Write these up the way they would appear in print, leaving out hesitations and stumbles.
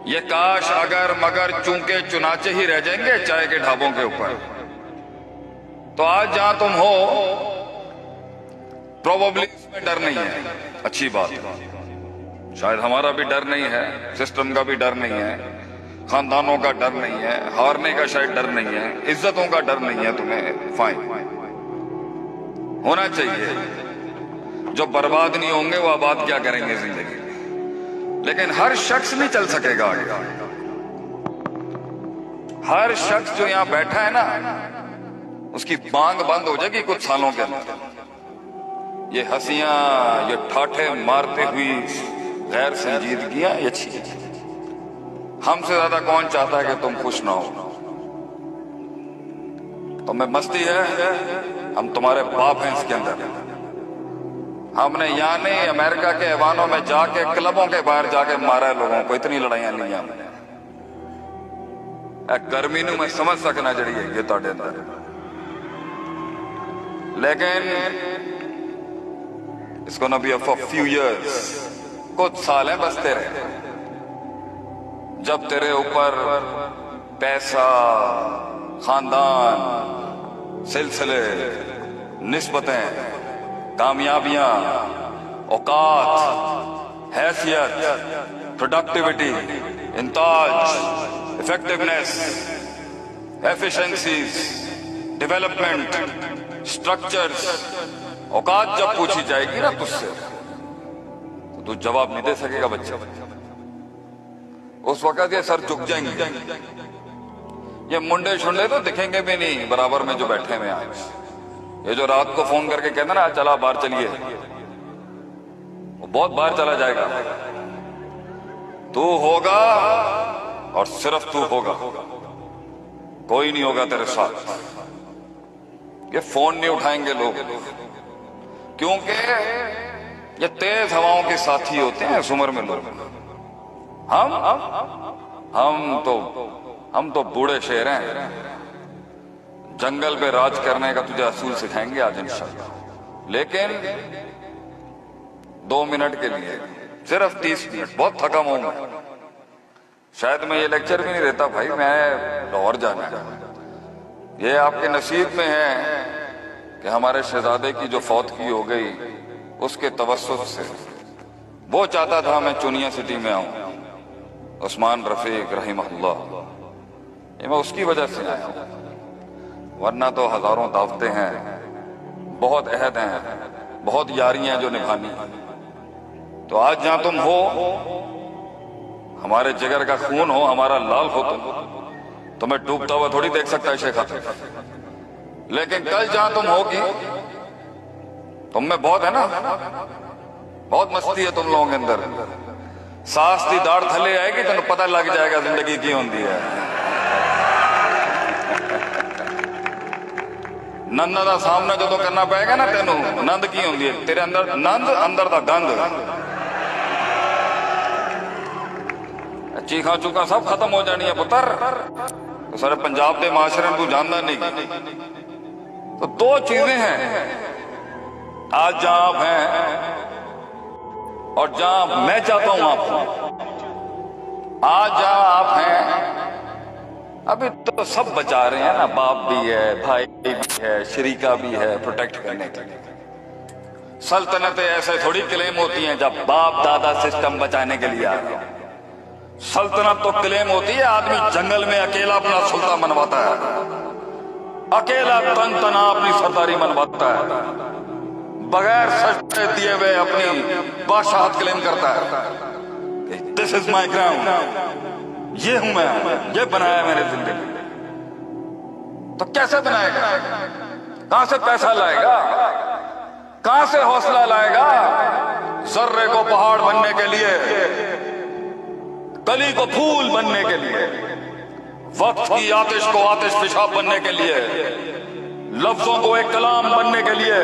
ये काश अगर मगर चूंके चुनाचे ही रह जाएंगे चाय के ढाबों के ऊपर। तो आज जहां तुम हो प्रोबेबली इसमें डर नहीं है, अच्छी बात है। शायद हमारा भी डर नहीं है, सिस्टम का भी डर नहीं है, खानदानों का डर नहीं है, हारने का शायद डर नहीं है, इज्जतों का डर नहीं है तुम्हें, फाइन होना चाहिए। जो बर्बाद नहीं होंगे वो आबाद क्या करेंगे जिंदगी। लेकिन हर शख्स नहीं चल सकेगा आगे। हर शख्स जो यहां बैठा है ना, उसकी बांग बंद हो जाएगी कुछ सालों के अंदर। ये हंसियां, ये ठाठे मारते हुई गैर संजीदगियां, ये अच्छी। हमसे ज्यादा कौन चाहता है कि तुम खुश ना हो? तुम्हें मस्ती है, हम तुम्हारे बाप हैं इसके अंदर। हमने यहाँ नहीं, अमेरिका के ऐवानों में जाके, क्लबों के बाहर जाके मारा है लोगों को। इतनी लड़ाइयां नहीं हमने। गर्मी नू मैं समझ सकना जड़ी है ये तुहाडे अंदर, लेकिन इसको ना बी फॉर फ्यू इयर्स, कुछ साल हैं बस तेरे। जब तेरे ऊपर पैसा, खानदान, सिलसिले, निस्बतें, कामयाबियां, औकात, हैसियत, प्रोडक्टिविटी, इंताज, इफेक्टिवनेस, एफिशिएंसीज, डेवलपमेंट, स्ट्रक्चर्स, औकात जब पूछी जाएगी ना तुझसे, तो तू जवाब नहीं दे सकेगा बच्चा। उस वक्त ये सर झुक जाएंगे। ये मुंडे शुंडे तो दिखेंगे भी नहीं बराबर में जो बैठे हुए आज। ये जो रात को फोन करके कहते ना चला बाहर चलिए, वो बहुत बाहर चला जाएगा। तू होगा और सिर्फ तू होगा, कोई नहीं होगा तेरे साथ। ये फोन नहीं उठाएंगे लोग, क्योंकि ये तेज हवाओं के साथी होते हैं इस उम्र में लोग। हम तो बूढ़े शेर हैं। जंगल पे राज करने का तुझे असूल सिखाएंगे आज इंशाल्लाह। लेकिन 2 मिनट के लिए, सिर्फ 30 मिनट, बहुत थका हूं मैं। शायद मैं ये लेक्चर भी नहीं देता भाई, मैं लाहौर जाना है। ये आपके नसीब में है कि हमारे शहजादे की जो फौत की हो गई, उसके तवस्सुत से वो चाहता था मैं चुनिया सिटी में आऊं, उस्मान रफीक रहीमहुल्लाह। ये मैं उसकी वजह से आया हूं, वरना तो हजारों दावतें हैं, बहुत अहद हैं, बहुत यारियां जो निभानी। तो आज जहां तुम हो, हमारे जिगर का खून हो, हमारा लाल हो, तुम्हें डूबता हुआ थोड़ी देख सकता है शेख आतिफ। लेकिन कल जहां तुम होगी, तुम में बहुत है ना, बहुत मस्ती है तुम लोगों के अंदर। सास दी दाढ़ थले आएगी तो पता लग जाएगा जिंदगी की होती है। नंद का सामना जो करना पेगा ना तेनू, नंद की होती है तेरे अंदर, नंद अंदर का गंद। चीखा चूखा सब खत्म हो जानी है पुत्र। तो सारे पंजाब के माशरे तू जानता नहीं। तो 2 चीजें हैं आज जहां आप हैं और जहां मैं चाहता हूं आप हो। आज जहां आप हैं, अभी तो सब बचा रहे हैं ना, बाप भी है, भाई भी है, शरीका भी है प्रोटेक्ट करने के लिए। सल्तनतें ऐसे थोड़ी क्लेम होती हैं जब बाप दादा सिस्टम बचाने के लिए आ रहे हैं। सल्तनत तो क्लेम होती है आदमी जंगल में अकेला अपना सुल्तान मनवाता है, अकेला तन तना अपनी सरदारी मनवाता है, बगैर सजदे दिए हुए अपनी बादशाहत क्लेम करता है। दिस इज माई ग्राउंड, ये हूं मैं, ये बनाया मैंने जिंदगी। तो कैसे बनाएगा? कहां से पैसा लाएगा? कहां से हौसला लाएगा? जर्रे को पहाड़ बनने के लिए, कली को फूल बनने के लिए, वक्त की आतिश को आतिश पेशाब बनने के लिए, लफ्जों को एक कलाम बनने के लिए,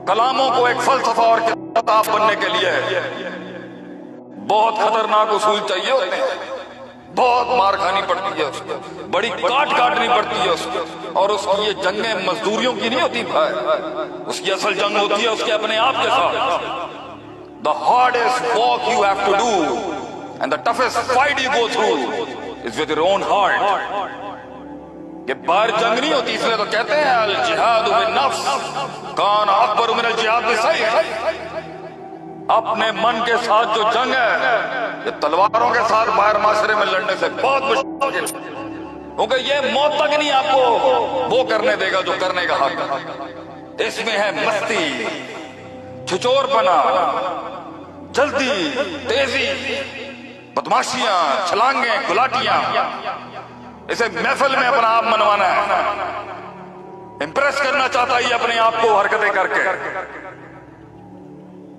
कलामों को एक फलसफा और किताब बनने के लिए बहुत खतरनाक उसूल चाहिए होते हैं। बहुत मार खानी पड़ती है उसको, बड़ी काट काटनी पड़ती है उसको। और उसकी ये जंगें मजदूरियों की नहीं होती भाई, उसकी असल जंग होती है उसके अपने आप के साथ। The hardest work you have to do And the toughest fight you go through is with your own heart. ये बाहर जंग नहीं होती, इसलिए तो कहते हैं अल जिहाद बिन नफ्स कान अकबर मिनल जिहाद बिस्सैफ। अपने मन के साथ जो जंग है ये तलवारों के साथ बाहर माशरे में लड़ने से बहुत मुश्किल, क्योंकि ये मौत तक नहीं आपको वो करने देगा जो करने का हक है। इसमें है मस्ती, छिचोरपना, जल्दी, तेजी, बदमाशियां, छलांगे, गुलाटियां। इसे महफिल में अपना आप मनवाना है, इंप्रेस करना चाहता ही अपने आप को हरकतें करके।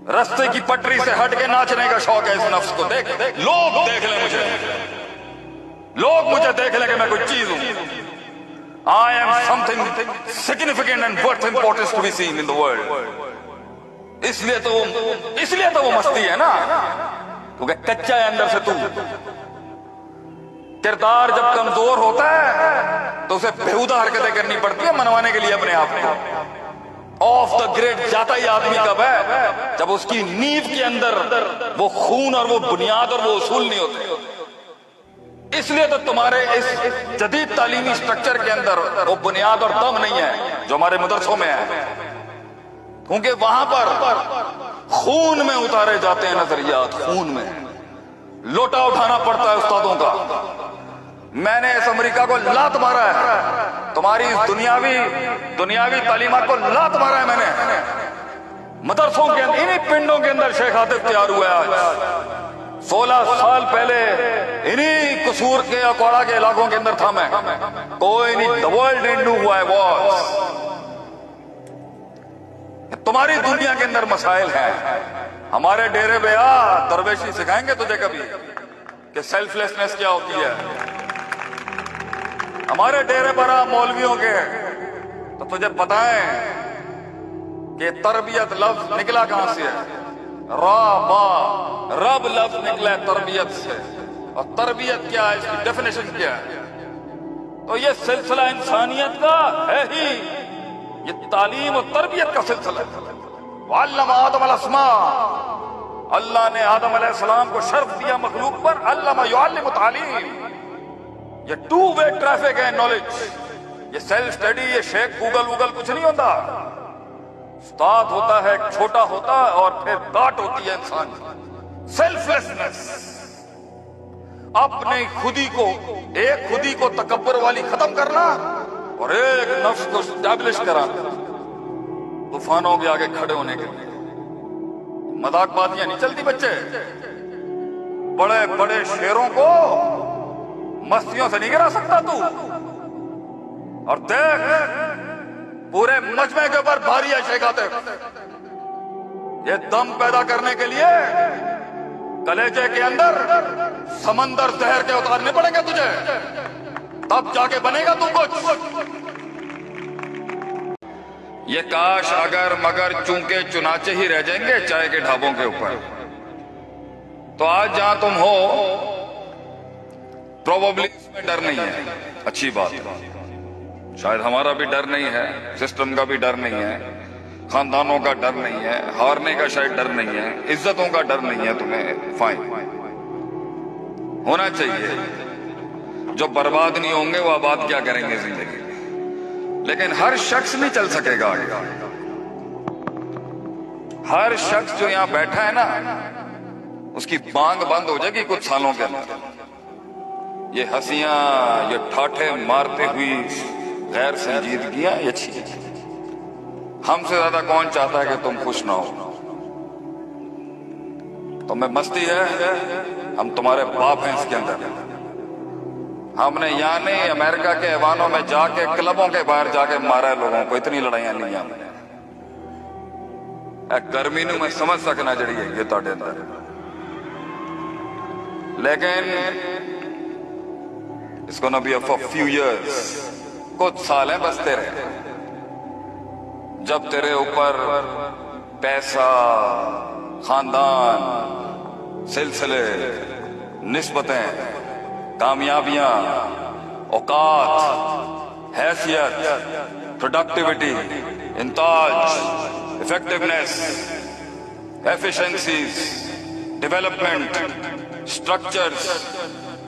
रास्ते की पटरी से हट के नाचने का शौक है इस नफ्स को। देख लोग देख ले मुझे, लोग मुझे देख ले कि मैं कोई चीज हूं। I am something significant and worth importance to be seen in the world. इसलिए तो वो मस्ती है ना, क्योंकि कच्चा है अंदर से तू। किरदार जब कमजोर होता है तो उसे बेहुदा हरकतें करनी पड़ती है मनवाने के लिए अपने आप को। ऑफ द ग्रिड जाता ही आदमी कब है? जब उसकी नींव के अंदर वो खून और वो बुनियाद और वो उसूल नहीं होते। इसलिए तो तुम्हारे इस जदीद तालीमी स्ट्रक्चर के अंदर वो बुनियाद और दम नहीं है जो हमारे मदरसों में है, क्योंकि वहां पर खून में उतारे जाते हैं नजरियात। खून में लोटा उठाना पड़ता है उस्तादों का। मैंने इस अमेरिका को लात मारा है, तुम्हारी इस दुनियावी तालीमात को लात मारा है मैंने। मदरसों के अंदर, इन्हीं पिंडों के अंदर शेख आतिफ तैयार हुआ है आज। 16 साल पहले इन्हीं कसूर के अकौड़ा के इलाकों के अंदर था मैं। कोई नहीं, the world didn't do what I was. तुम्हारी दुनिया के अंदर मसाइल हैं। हमारे डेरे पे आ, दरवेशी सिखाएंगे तुझे कभी कि सेल्फलेसनेस क्या होती है। हमारे डेरे पर आ मौलवियों के, तो तुझे बताएं कि तरबियत लफ्ज निकला कहां से है। रब लफ्ज निकला है तरबियत से, और तरबियत क्या है, इसकी डेफिनेशन क्या है? तो ये सिलसिला इंसानियत का है ही, ये तालीम और तरबियत का सिलसिला है। अल्लामा आदम अलस्मा, अल्लाह ने आदम अलैहिस्सलाम को शर्फ दिया मखलूक पर। अल्लामा युअल्लिमु तालीम, ये टू वे ट्रैफिक है नॉलेज। ये सेल्फ स्टडी, ये शेख गूगल कुछ नहीं होता। उस्ताद होता है, छोटा होता है, और फिर दाट होती है इंसान। सेल्फलेसनेस, अपने खुदी को तकब्बर वाली खत्म करना और एक नफ्स को स्टैब्लिश कराना, तूफानों के आगे खड़े होने के लिए। मजाकबाजियां नहीं चलती बच्चे। बड़े बड़े शेरों को मस्तियों से नहीं गिरा सकता तू। और देख, पूरे मजमे के ऊपर भारी है शेख आतिफ। ये दम पैदा करने के लिए कलेजे के अंदर समंदर जहर के उतारने पड़ेंगे तुझे, तब जाके बनेगा तू कुछ। ये काश अगर मगर चूंके चुनाचे ही रह जाएंगे चाय के ढाबों के ऊपर, तो आज जहां तुम हो प्रोबेबली इसमें डर नहीं है। अच्छी बात है, शायद हमारा भी डर नहीं है, सिस्टम का भी डर नहीं है, खानदानों का डर नहीं है, हारने का शायद डर नहीं है, इज्जतों का डर नहीं है। तुम्हें फाइन होना चाहिए। जो बर्बाद नहीं होंगे वो आबाद क्या करेंगे जिंदगी। लेकिन हर शख्स नहीं चल सकेगा आगे। हर शख्स जो यहां बैठा है ना, उसकी बांग बंद हो जाएगी कुछ सालों के अंदर। ये हंसियां, ये ठाठे मारते हुई गैर संजीदगियां, ये अच्छी। हमसे ज्यादा कौन चाहता है कि तुम खुश ना हो? तुम्हें मस्ती है, हम तुम्हारे बाप हैं इसके अंदर। हमने यहाँ नहीं, अमेरिका के ऐवानों में जाके, क्लबों के बाहर जाके मारा है लोगों को। इतनी लड़ाइयां नहीं हमने। गर्मी नू मैं समझ सकना जड़ी है ये तुहाडे अंदर, लेकिन इसको ना बी फॉर फ्यू इयर्स, कुछ साल हैं बस तेरे। जब तेरे ऊपर पैसा, खानदान, सिलसिले, निस्बतें, कामयाबियां, औकात, हैसियत, प्रोडक्टिविटी, इंताज, इफेक्टिवनेस, एफिशिएंसीज, डेवलपमेंट, स्ट्रक्चर्स,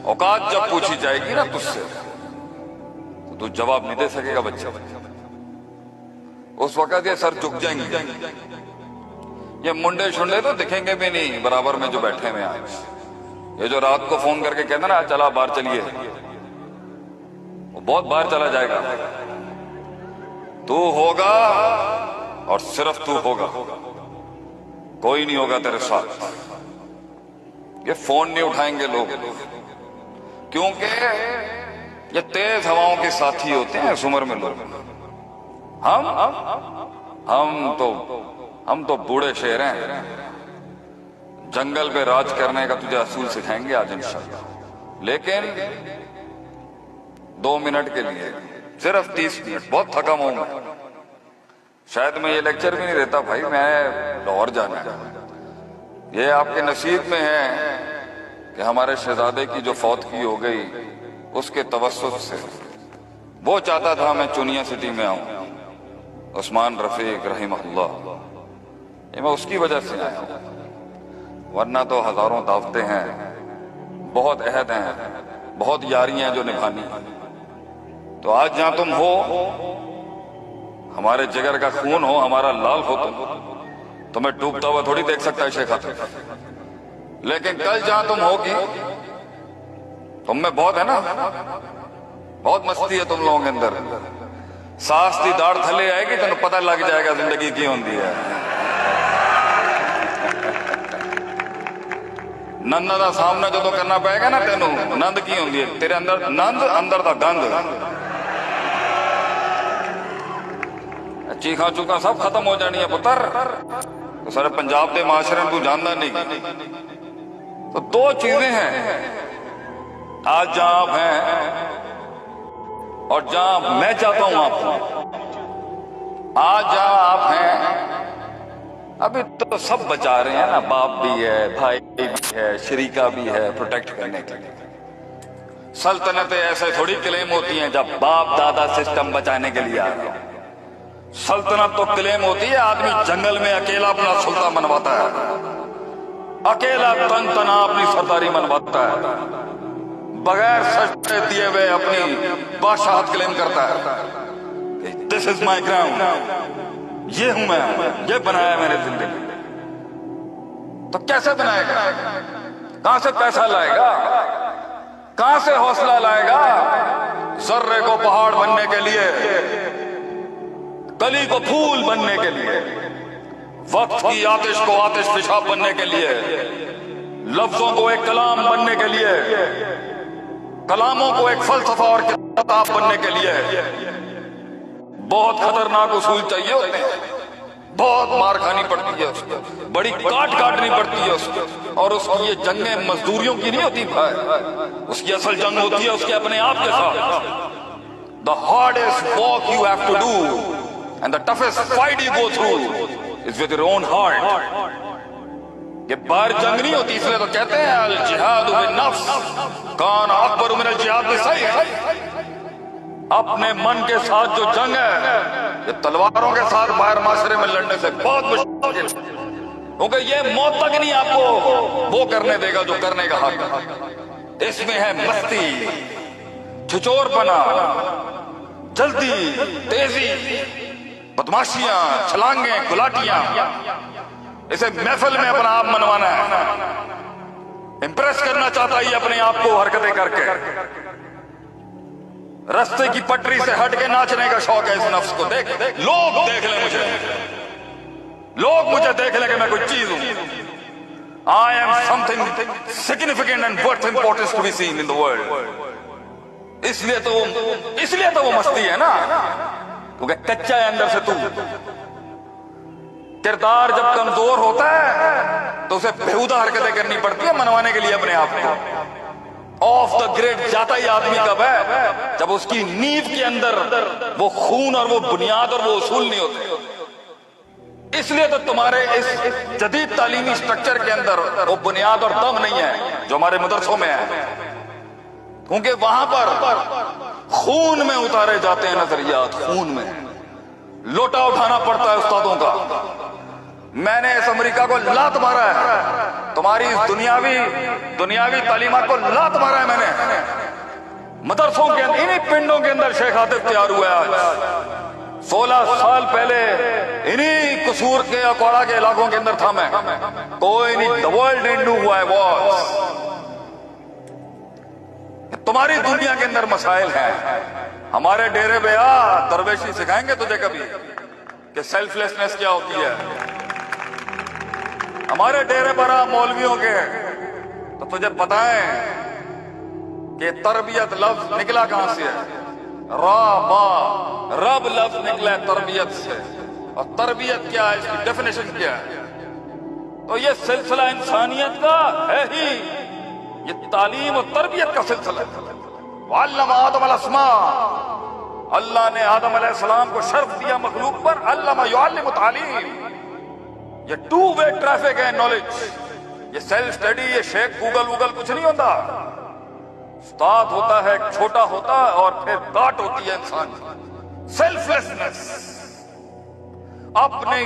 औकात जब पूछी जाएगी ना तुझसे तो तू जवाब नहीं दे सकेगा बच्चा। उस वक्त ये सर झुक जाएंगे, ये मुंडे शुंडे तो दिखेंगे भी नहीं बराबर में जो बैठे हुए आज। ये जो रात को फोन करके कहते ना चला बाहर चलिए, वो बहुत बाहर चला जाएगा। तू होगा और सिर्फ तू होगा, कोई नहीं होगा तेरे साथ। ये फोन नहीं उठाएंगे लोग, क्योंकि ये तेज हवाओं के साथी होते हैं इस उम्र में लोग। हम तो बूढ़े शेर हैं, जंगल पे राज करने का तुझे असूल सिखाएंगे आज इंशाल्लाह। लेकिन 2 मिनट के लिए, सिर्फ 30 मिनट, बहुत थका हूं मैं। शायद मैं ये लेक्चर भी नहीं देता भाई, मैं लाहौर जाना है। ये आपके नसीब में है कि हमारे शहजादे की जो फौत की हो गई उसके तवस्सुत से, वो चाहता था मैं चुनिया सिटी में आऊं, उस्मान रफीक रहिमहुल्लाह, ये मैं उसकी वजह से आया हूं। वरना तो हजारों दावतें हैं, बहुत अहद हैं, बहुत यारियां हैं जो निभानी। तो आज जहां तुम हो, हमारे जिगर का खून हो, हमारा लाल हो, तुम्हें डूबता हुआ थोड़ी देख सकता है शेख आतिफ। लेकिन कल जहां तुम होगी, तुम में बहुत है ना, बहुत मस्ती है तुम लोगों के अंदर। सास दी दाढ़ थले आएगी तेन पता लग जाएगा जिंदगी की होती है। नंद का सामना जो करना पेगा ना तेन, नंद की होती है तेरे अंदर, नंद अंदर का गंद। चीखा चूखा सब खत्म हो जानी है पुत्र। तो सारे पंजाब के माशरे तू जानता नहीं। तो 2 चीजें हैं आज जहां आप हैं और जहां मैं चाहता हूं आप हो। आज जहां आप हैं अभी तो सब बचा रहे हैं ना, बाप भी है, भाई भी है, शरीका भी है प्रोटेक्ट करने के लिए। सल्तनतें ऐसे थोड़ी क्लेम होती हैं जब बाप दादा सिस्टम बचाने के लिए आ रहे हो। सल्तनत तो क्लेम होती है आदमी जंगल में अकेला अपना सुल्तान मनवाता है, अकेला तन तना अपनी सरदारी मनवाता है, बगैर सजदे दिए हुए अपनी बादशाहत क्लेम करता है। दिस इज माई ग्राउंड, ये हूं मैं, ये बनाया मैंने जिंदगी। तो कैसे बनाएगा, कहां से पैसा लाएगा, कहां से हौसला लाएगा? जर्रे को पहाड़ बनने के लिए, कली को फूल बनने के लिए, वक्त की आतिश को आतिश पेशाब बनने के लिए, लफ्जों को एक कलाम बनने के लिए, कलामों को एक फलसफा और किताब बनने के लिए बहुत खतरनाक उसूल चाहिए होते हैं। बहुत मार खानी पड़ती है उसको, बड़ी काट काटनी पड़ती है उसको। और उसकी ये जंगें मजदूरियों की नहीं होती भाई, उसकी असल जंग होती है उसके अपने आप के साथ। The hardest walk you have to do and the toughest fight you go through is with your own heart. ये बाहर जंग नहीं होती, इसलिए तो कहते हैं अल जिहाद बिन नफ्स कान अकबर मिन अल जिहाद बिसैफ। अपने मन के साथ जो जंग है ये तलवारों के साथ बाहर माशरे में लड़ने से बहुत मुश्किल, क्योंकि ये मौत तक नहीं आपको वो करने देगा जो करने का हक है। इसमें है मस्ती, छिचोरपना, जल्दी, तेजी, बदमाशियां, छलांगे, गुलाटियां। इसे महफिल में अपना आप मनवाना है, इंप्रेस करना चाहता है अपने आप को हरकतें करके। रास्ते की पटरी से हट के नाचने का शौक है इस नफ्स को। देख लोग देख ले मुझे, लोग मुझे देख ले कि मैं कोई चीज हूं। I am something significant and worth importance to be seen in the world. इसलिए तो वो मस्ती है ना, क्योंकि कच्चा है अंदर से तू। किरदार जब कमजोर होता है तो उसे बेहुदा हरकतें करनी पड़ती है मनवाने के लिए अपने आप को। ऑफ द ग्रिड जाता ही आदमी कब है, जब उसकी नींव के अंदर वो खून और वो बुनियाद और वो उसूल नहीं होते। इसलिए तो तुम्हारे इस जदीद तालीमी स्ट्रक्चर के अंदर वो बुनियाद और दम नहीं है जो हमारे मदरसों में है, क्योंकि वहां पर खून में उतारे जाते हैं नजरियात। खून में लोटा उठाना पड़ता है उस्तादों का, मैंने इस अमेरिका को लात मारा है, तुम्हारी इस दुनियावी तालीमात को लात मारा है मैंने। मदरसों के अंदर, इन्हीं पिंडों के अंदर शेख आतिफ तैयार हुआ है आज। 16 साल पहले इन्हीं कसूर के अकौड़ा के इलाकों के अंदर था मैं। कोई नहीं, the world didn't know who I was. तुम्हारी दुनिया के अंदर मसाइल हैं। हमारे डेरे पे आ, दरवेशी सिखाएंगे तुझे कभी कि सेल्फलेसनेस क्या होती है। हमारे डेरे पर आ मौलवियों के, तो तुझे पता है कि तरबियत लफ्ज निकला कहां से है। रब लफ्ज निकला है तरबियत से, और तरबियत क्या है, इसकी डेफिनेशन क्या है। तो ये सिलसिला इंसानियत का है ही, ये तालीम और तरबियत का सिलसिला है। अल्लामा आदम अलस्मा, अल्लाह ने आदम अलैहिस्सलाम को शर्फ दिया मखलूक पर। अल्लामा युअल्लिमु तालीम, ये 2 वे ट्रैफिक है नॉलेज। ये सेल्फ स्टडी, ये शेख गूगल कुछ नहीं होता। उस्ताद होता है, छोटा होता है, और फिर दाट होती है इंसान। सेल्फलेसनेस, अपने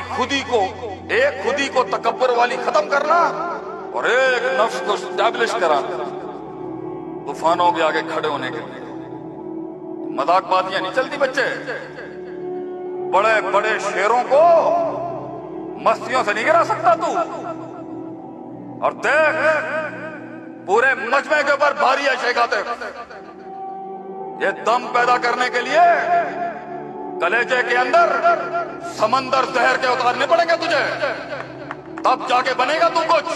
खुदी को तकब्बर वाली खत्म करना और एक नफ्स को स्टैब्लिश कराना, तूफानों के आगे खड़े होने के लिए। मजाकबाजियां नहीं चलती बच्चे। बड़े बड़े शेरों को मस्तियों से नहीं गिरा सकता तू। और देख, पूरे मजमे के ऊपर भारी है शेख आतिफ। ये दम पैदा करने के लिए कलेजे के अंदर समंदर जहर के उतारने पड़ेंगे तुझे, तब जाके बनेगा तू कुछ।